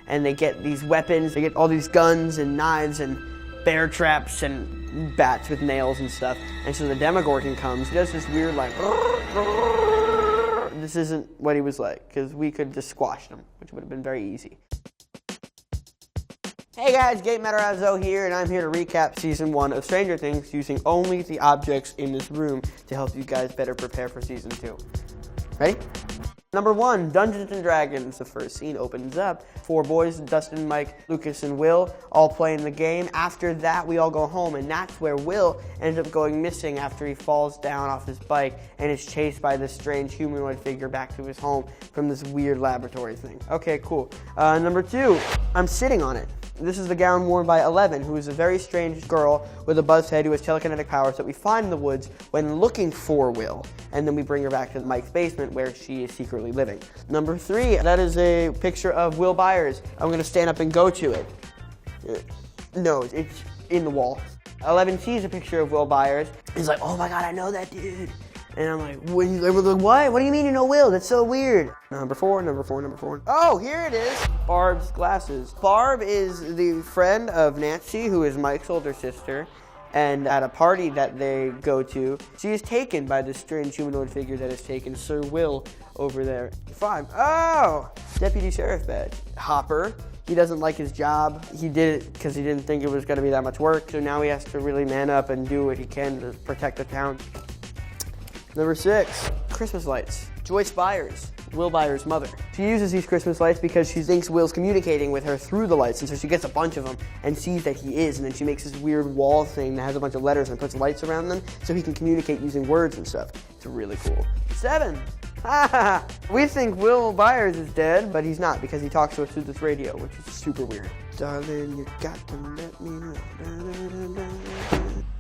and they get these weapons. They get all these guns and knives and bear traps and bats with nails and stuff. And so the Demogorgon comes. He does this weird like. This isn't what he was like, because we could just squash him, which would have been very easy. Hey guys, Gaten Matarazzo here, and I'm here to recap Season 1 of Stranger Things using only the objects in this room to help you guys better prepare for Season 2. Ready? Number 1, Dungeons & Dragons. The first scene opens up. 4 boys, Dustin, Mike, Lucas, and Will, all playing the game. After that, we all go home, and that's where Will ends up going missing after he falls down off his bike and is chased by this strange humanoid figure back to his home from this weird laboratory thing. Okay, cool. Number 2, I'm sitting on it. This is the gown worn by 11, who is a very strange girl with a buzzed head who has telekinetic powers that we find in the woods when looking for Will. And then we bring her back to Mike's basement where she is secretly living. Number 3, that is a picture of Will Byers. I'm going to stand up and go to it. No, it's in the wall. 11 sees a picture of Will Byers. He's like, oh my God, I know that dude. And I'm like, what? What do you mean you know Will? That's so weird. Number 4. Oh, here it is. Barb's glasses. Barb is the friend of Nancy, who is Mike's older sister. And at a party that they go to, she is taken by this strange humanoid figure that has taken Sir Will over there. 5. Oh! Deputy Sheriff badge. Hopper. He doesn't like his job. He did it because he didn't think it was going to be that much work. So now he has to really man up and do what he can to protect the town. Number 6, Christmas lights. Joyce Byers, Will Byers' mother. She uses these Christmas lights because she thinks Will's communicating with her through the lights, and so she gets a bunch of them and sees that he is, and then she makes this weird wall thing that has a bunch of letters and puts lights around them so he can communicate using words and stuff. It's really cool. 7, we think Will Byers is dead, but he's not because he talks to us through this radio, which is super weird. Darling, you got to let me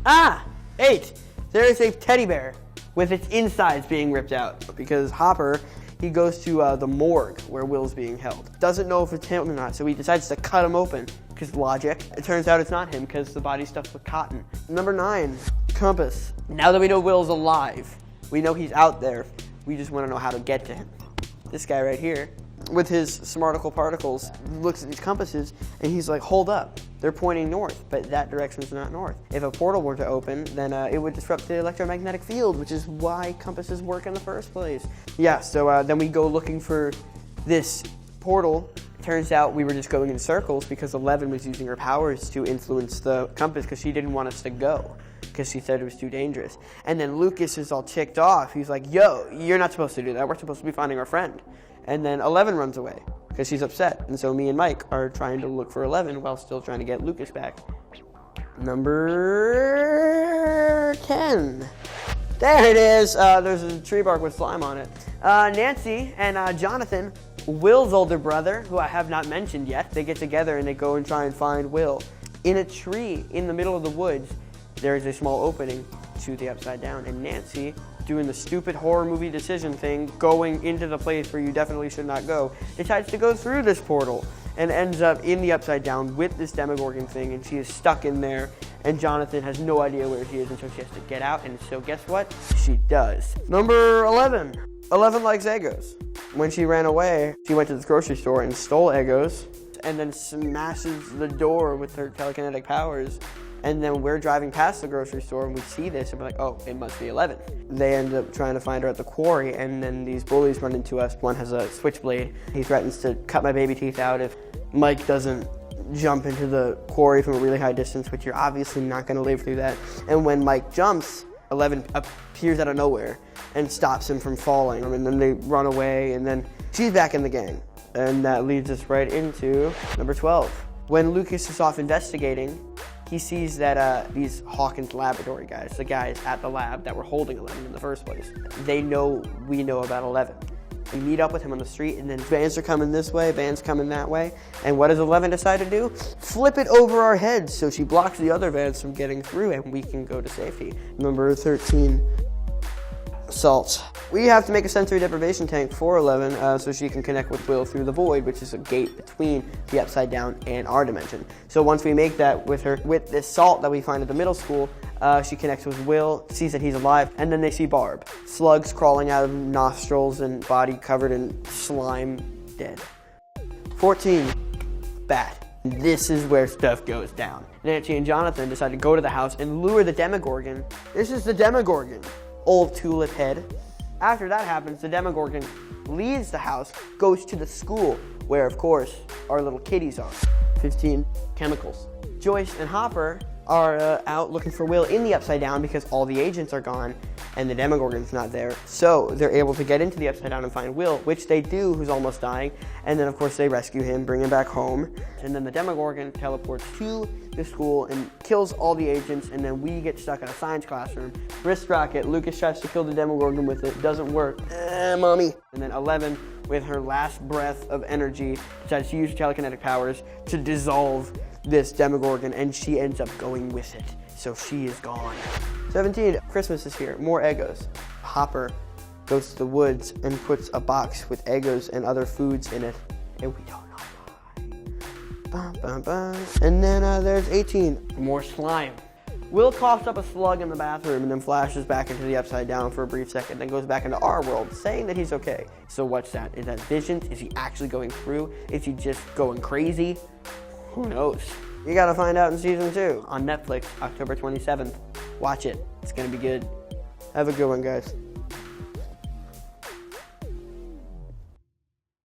know. 8, there is a teddy bear with its insides being ripped out because Hopper, he goes to the morgue where Will's being held. Doesn't know if it's him or not, so he decides to cut him open because logic. It turns out it's not him because the body's stuffed with cotton. Number 9, compass. Now that we know Will's alive, we know he's out there, we just want to know how to get to him. This guy right here, with his smarticle particles, looks at these compasses and he's like, hold up. They're pointing north, but that direction is not north. If a portal were to open, then it would disrupt the electromagnetic field, which is why compasses work in the first place. Yeah, so then we go looking for this portal. Turns out we were just going in circles because 11 was using her powers to influence the compass because she didn't want us to go because she said it was too dangerous. And then Lucas is all ticked off. He's like, yo, you're not supposed to do that. We're supposed to be finding our friend. And then 11 runs away because she's upset. And so me and Mike are trying to look for 11 while still trying to get Lucas back. Number 10. There it is. There's a tree bark with slime on it. Nancy and Jonathan, Will's older brother, who I have not mentioned yet, they get together and they go and try and find Will. In a tree in the middle of the woods, there is a small opening to the upside down. And Nancy, doing the stupid horror movie decision thing, going into the place where you definitely should not go, decides to go through this portal and ends up in the upside down with this Demogorgon thing, and she is stuck in there, and Jonathan has no idea where she is, and so she has to get out, and so guess what? She does. Number 11. 11 likes Eggos. When she ran away, she went to the grocery store and stole Eggos, and then smashes the door with her telekinetic powers. And then we're driving past the grocery store and we see this and we're like, oh, it must be 11. They end up trying to find her at the quarry, and then these bullies run into us. One has a switchblade. He threatens to cut my baby teeth out if Mike doesn't jump into the quarry from a really high distance, which you're obviously not going to live through that. And when Mike jumps, 11 appears out of nowhere and stops him from falling. And then they run away, and then she's back in the gang. And that leads us right into number 12. When Lucas is off investigating, he sees that these Hawkins laboratory guys, the guys at the lab that were holding 11 in the first place, we know about 11. We meet up with him on the street, and then vans are coming this way, vans coming that way. And what does 11 decide to do? Flip it over our heads so she blocks the other vans from getting through, and we can go to safety. Number 13, salt. We have to make a sensory deprivation tank for 11 so she can connect with Will through the void, which is a gate between the upside down and our dimension. So once we make that with her, with this salt that we find at the middle school, she connects with Will, sees that he's alive, and then they see Barb. Slugs crawling out of nostrils and body covered in slime, dead. 14. bat. This is where stuff goes down. Nancy and Jonathan decide to go to the house and lure the Demogorgon. This is the Demogorgon, old tulip head. After that happens, the Demogorgon leaves the house, goes to the school, where of course our little kitties are. 15 chemicals. Joyce and Hopper are out looking for Will in the Upside Down because all the agents are gone and the Demogorgon's not there. So they're able to get into the Upside Down and find Will, which they do, who's almost dying. And then of course they rescue him, bring him back home. And then the Demogorgon teleports to the school and kills all the agents. And then we get stuck in a science classroom. Wrist rocket, Lucas tries to kill the Demogorgon with it, doesn't work. Mommy. And then 11, with her last breath of energy, decides to use telekinetic powers to dissolve this Demogorgon, and she ends up going with it. So she is gone. 17, Christmas is here, more Eggos. Hopper goes to the woods and puts a box with Eggos and other foods in it, and we don't know why. Bum, bum, bum. And then there's 18, more slime. Will coughs up a slug in the bathroom and then flashes back into the Upside Down for a brief second, then goes back into our world, saying that he's okay. So what's that? Is that visions? Is he actually going through? Is he just going crazy? Who knows? You gotta find out in season 2 on Netflix, October 27th. Watch it. It's gonna be good. Have a good one, guys.